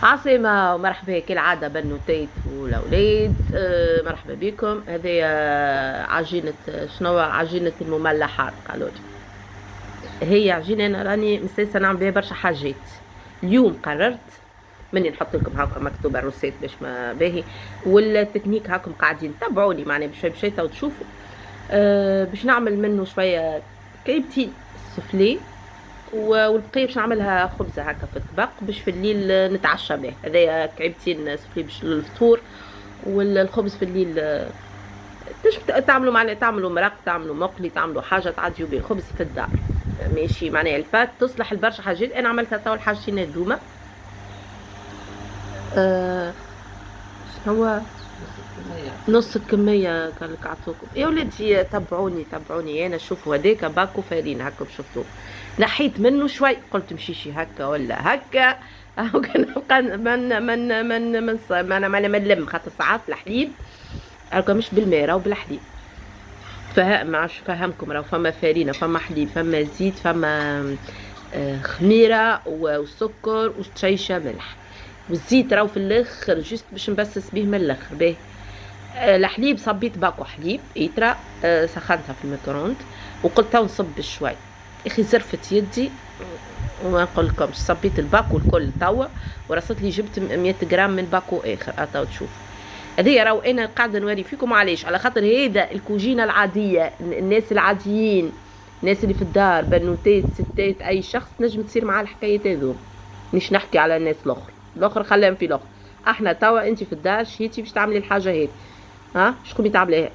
عاصمة ومرحبا كالعادة بنوتات والأولاد. مرحبا بكم. هذه عجينة، شنو عجينة المملحات قالوا لي. هي عجينة أنا راني مسيسة نعمل بها برشا حاجات. اليوم قررت مني نحط لكم هاكا مكتوبة الروسيت باش ما باهي، والتكنيك هاكم قاعدين تبعوني معناها بشوي بشوي تو تشوفوا. باش نعمل منه شوية كريبتين سوفلي، والبقية باش نعملها خبزة هكا في الطبق باش في الليل نتعشى به. هذايا كعيبتين سفلي باش للفطور، والخبز في الليل تعملوا معناها تعملوا مرق، تعملوا مقلي، تعملوا حاجة تعديوا به الخبز في الدار. ماشي معناها البات تصلح لبرشا حاجات. انا عملتها تو الحاجتين هذوما. أه شنو نص الكمية قال لك عطوكم يا ولادي. تبعوني انا. شوفوا هذاك باكو فارين هكا شفتوه، نحيت منه شوي قلت مشيشي هكا ولا هكا. هاو كان نبقى من نلم خاطر ساعات الحليب هكا مش بالماء راهو بالحليب. ما عرفتش فهمكم، راهو فما فارينة، فما حليب، فما زيت، فما خميرة وسكر وشيشة ملح، والزيت راهو في الاخر جست باش نبسس به من الاخر باهي. الحليب صبيت باكو حليب ايترا، سخنتها في الميكرووند وقلت تو نصب شوي. اخي زرفت يدي وما نقول لكمش، صبيت الباكو الكل توا ورصت لي جبت 100 غرام من باكو اخر. اتاو تشوف هذه راهو انا قاعده نوري فيكم. علاش؟ على خاطر هذا الكوجينه العاديه، الناس العاديين، الناس اللي في الدار، بنوتات، ستات، اي شخص نجم تصير معاه الحكايات هذو. مش نحكي على الناس الاخر خليهم في الاخر. احنا توا انت في الدار شيتي باش تعملي الحاجه هذه، ها شكون تعملي؟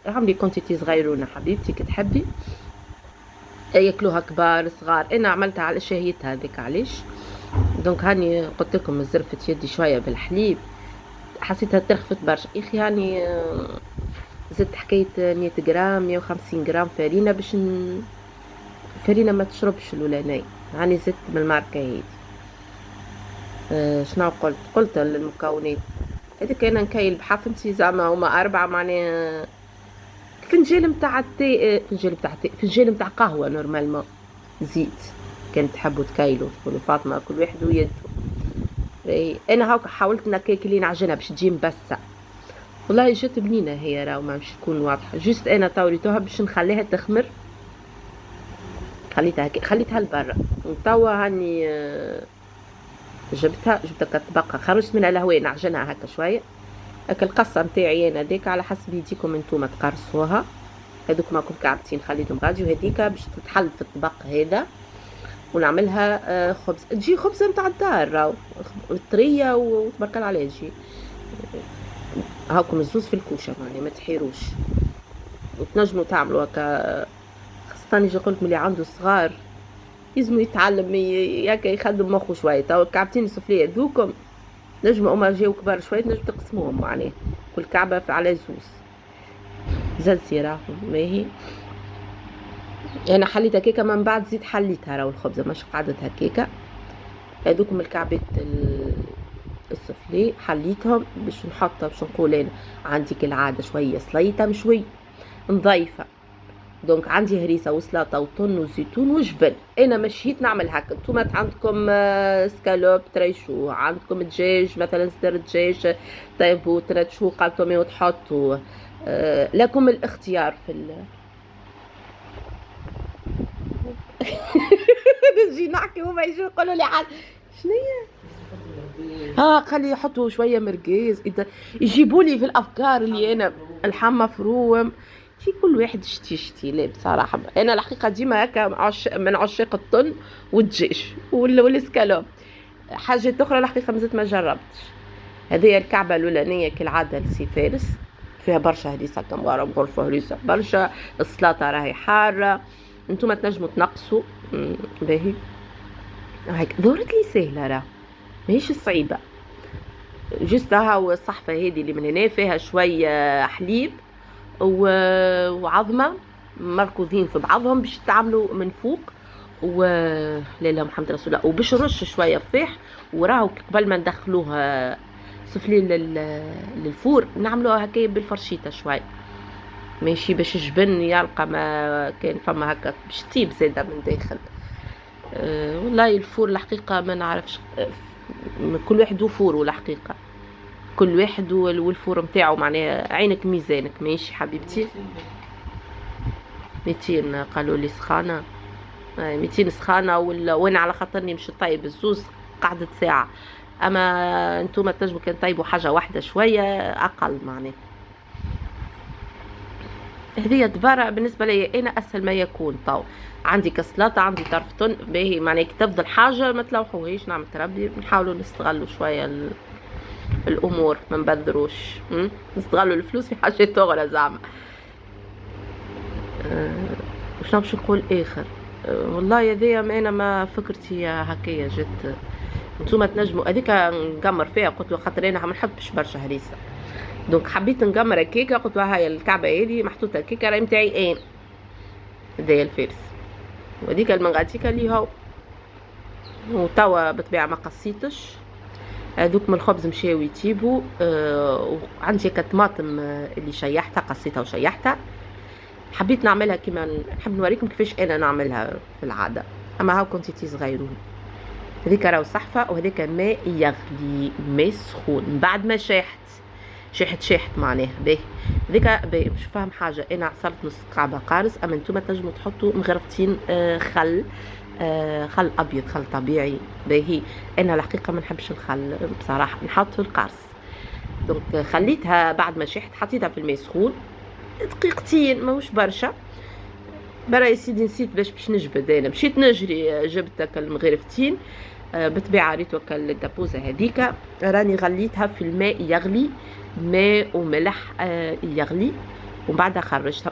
اعملي كونتيتي صغيرونه حبيبتي كي تحبي، ياكلوها كبار صغار. انا عملتها على شهيتها هذيك. علاش؟ دونك هاني قلت لكم زرفت يدي شويه بالحليب، حسيتها ترخفت برشا يا اخي. هاني زدت حكايه 100 غرام 150 غرام فارينه باش فارينه ما تشربش الاولاني. هاني زدت من الماركه هذه. شنو قلت المكونات هذيك. انا نكيل بحفنتي زعما هما 4 معناها فنجان متاع التي، فنجان متاع قهوه نورمالمون زيت. كان تحبوا تكايلوا تقولوا فاطمه كل واحد ويده. انا هاكا حاولت نكاكلي نعجنها باش تجي مبسه، والله جات بنينه هي. راهو ما مش تكون واضحه. جست انا توريتوها باش نخليها تخمر، خليتها لبرا. وتوا هاني جبت كتبقى خرجت منها الهواء نعجنها هكا شويه. هكا القصه نتاعي انا ديك على حسب يديكم انتوما تقرصوها. هذوك ماكم كعبتين خليتهم غادي، وهذيك باش تتحل في الطبق هذا ونعملها خبز. تجي خبزه نتاع الدار راهو طريه وتبارك الله عليها. تجي هاكم الزوز في الكوشه معناها ما تحيروش. وتنجموا تعملوا هكا، خاصة يجي قلت ملي عنده صغار يزمو يتعلم هكا يخدم مخه شويه. تو كعبتين السفليه ذوكم نجموا هما جاو كبار شويه نجم تقسموهم معناها كل كعبه على زوز زلزي راهم ماهي. انا حليت هكاكا من بعد زيد حليتها راهو الخبزه مش قعدت هكاكا. هذوكم الكعبات السفلي حليتهم باش نحطها باش نقول انا عندي كالعاده شويه سليطه مشوي نضيفه. دونك عندي هريسه وسلطه وطن وزيتون وجبن. انا مشيت نعمل هكا. نتوما عندكم سكالوب تريشو، عندكم دجاج مثلا صدر دجاج طيبوا ترتشو قلتومي وتحطوا. لكم الاختيار في نجي نحكي وما يجوا يقولوا لي حاجه شنيا. خلي يحطوا شويه مرقيز، اذا يجيبوا لي في الافكار اللي انا الحمى فروم شي كل واحد يشتي. لا بصراحه انا الحقيقه ديما هكا من عشاق الطن والدجاج والسكالوب. حاجات اخرى الحقيقه مازلت ما جربتش. هذه الكعبه الاولانيه كالعاده لسي فارس فيها برشا هريسه كمغاره غرفه هريسه برشا. السلطه راهي حاره، انتوما تنجموا تنقصوا باهي. هيك دورت لي سهله راه ماهيش صعيبه. جست هاو الصحفه هذه اللي من هنا فيها شويه حليب وعظمه مركوزين في بعضهم باش تعملوا من فوق لا محمد رسول الله. وباش نرش شويه فيح وراهو قبل ما ندخلوها سفلي للفور نعملوها هكايا بالفرشيطه شوي ماشي باش الجبن يلقى ما كان فما هكا باش تطيب زاده من داخل. والله الفور الحقيقه ما نعرفش كل واحد وفوره الحقيقه، كل واحد والفور نتاعو، معناها عينك ميزانك. ماشي حبيبتي. 200 قالوا لي سخانه، 200 سخانه وانا على خاطرني مش طيب الزوز قعدت ساعه، اما انتم تنجموا كان طيبوا حاجه واحده شويه اقل معناها. هذه دبارة بالنسبة لي أنا أسهل ما يكون. طو عندي كسلاطة، عندي طرف تن باهي، معناها كي تفضل حاجة ما تلوحوهاش، نعمة ربي نحاولوا نستغلوا شوية الأمور، ما نبذروش، نستغلوا الفلوس في حاجات أخرى زعما. واش باش نقول آخر؟ والله هذيا أنا ما فكرتي هكايا جت. نتوما تنجموا هذيك نقمر فيها، قلت له خاطر أنا ما نحبش برشا هريسة، دونك حبيت نقمر الكيكه، قلت لها هاي الكعبه هذه محطوطه الكيكه راهي نتاعي انا، هذايا الفارس، وهذيك المنغاتيكا اللي هو وتوا بالطبيعه ما قصيتش. هذوك من الخبز مشاوي يطيبوا. وعندي هكا طماطم اللي شيحتها، قصيتها وشيحتها. حبيت نعملها كيما نحب نوريكم كيفاش انا نعملها في العاده، اما هاو كنتي صغيرون. هذيك راهو صحفه، وهذاك ماء يغلي، ماء سخون من بعد ما شاحت معناها. باهي هذيك باهي مش فاهم حاجه. انا عصرت نص كعبه قارص، اما انتم تنجموا تحطوا مغرفتين خل، خل ابيض، خل طبيعي. باهي انا الحقيقه ما نحبش الخل بصراحه، نحط القارص. دونك خليتها بعد ما شحت، حطيتها في الماء سخون دقيقتين، ماهوش برشا. برا يا سيدي نسيت باش نجبد، انا مشيت نجري جبت هكا المغرفتين. بالطبيعه ريت هكا الدبوزه هذيك راني غليتها في الماء يغلي، ماء وملح يغلي، ومن بعدها خرجتها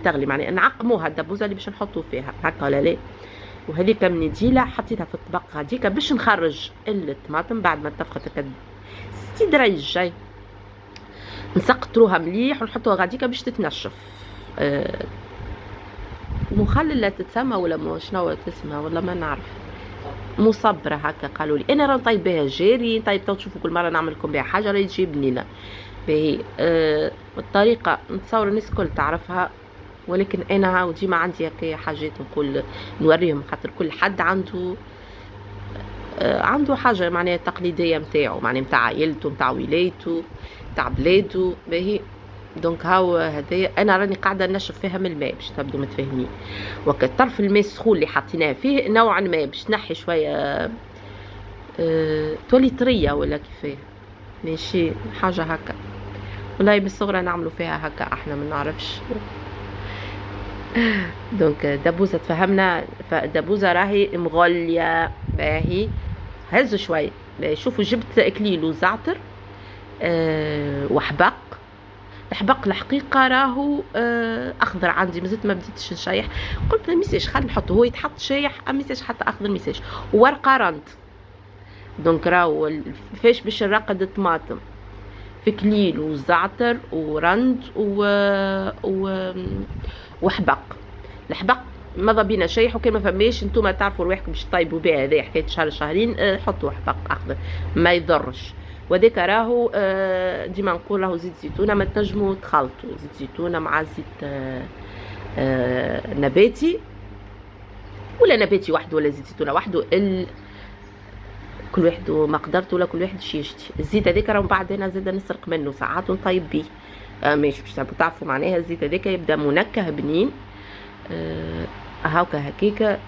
تغلي معناها نعقموها الدبوزه اللي باش نحطوا فيها هكا ولا لا. وهذيك من ديله حطيتها في الطبق هذيك باش نخرج الطماطم بعد ما تفقت هكا 6 درايج جاي، نسقطروها مليح ونحطوها غاديكا باش تتنشف. مخلله تتسمى ولا شنو تسمى والله ما نعرف، مصبره هكا قالوا لي. انا راه نطيب بها جاري، طيب تشوفوا كل مره نعمل لكم بها حاجه راهي تجي بنينه. باهي الطريقه نتصور الناس الكل تعرفها، ولكن انا ديما عندي هكا حاجات نقول نوريهم، خاطر كل حد عنده حاجه معناها تقليديه نتاعو، معناها نتاع عائلته، نتاع ولايته، نتاع بلاده. باهي دونك هاو هذايا انا راني قاعده نشف فيها من الماء باش تبدو متفاهمين. وقت طرف الماء السخون اللي حطيناه فيه نوعا ما باش تنحي شويه تولي طريه ولا كيفاه، ماشي حاجه هكا. والله بالصغرى نعملوا فيها هكا، احنا ما نعرفش. دونك دبوزه تفهمنا، فالدبوزه راهي مغليه. باهي هز شويه. شوفوا جبت اكليل وزعتر وحبق. الحبق الحقيقه راهو اخضر عندي، مازلت ما بديتش نشيح، قلت ما ميساش خلينا نحطه، هو يتحط شايح اما ميساش حتى اخضر ميساش. وورقه رند. دونك راهو فاش باش نرقد الطماطم في كليل وزعتر ورند وحبق. الحبق ماذا بينا شيح، وكان ما فماش انتم تعرفوا رواحكم باش طيبوا بها، هذا حكايه شهر شهرين حطوا حبق اخضر ما يضرش. وذاك راهو ديما نقول راهو زيت زيتونه، ما تنجموا تخلطوا زيت زيتونه مع زيت نباتي، ولا نباتي وحده ولا زيت زيتونه وحده، كل واحد ومقدرته، ولا كل واحد شيشتي. الزيت هذاك راه من بعد انا زاده نسرق منه ساعات ونطيب بيه. ماشي باش تعرفوا معناها الزيت هذاك يبدا منكه بنين. هاكا هكيكا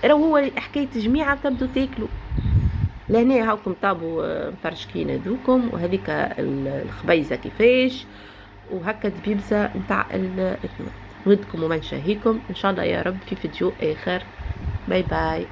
راه هو حكايه تجميعه تبدو تاكلوا. لهنا هاكم طابوا مفرشكين هذوكم، وهذيك الخبيزه كيفاش، وهكا دبيبسه نتاع الإثمات. نودكم ومن شاهيكم ان شاء الله يا رب في فيديو اخر. باي باي.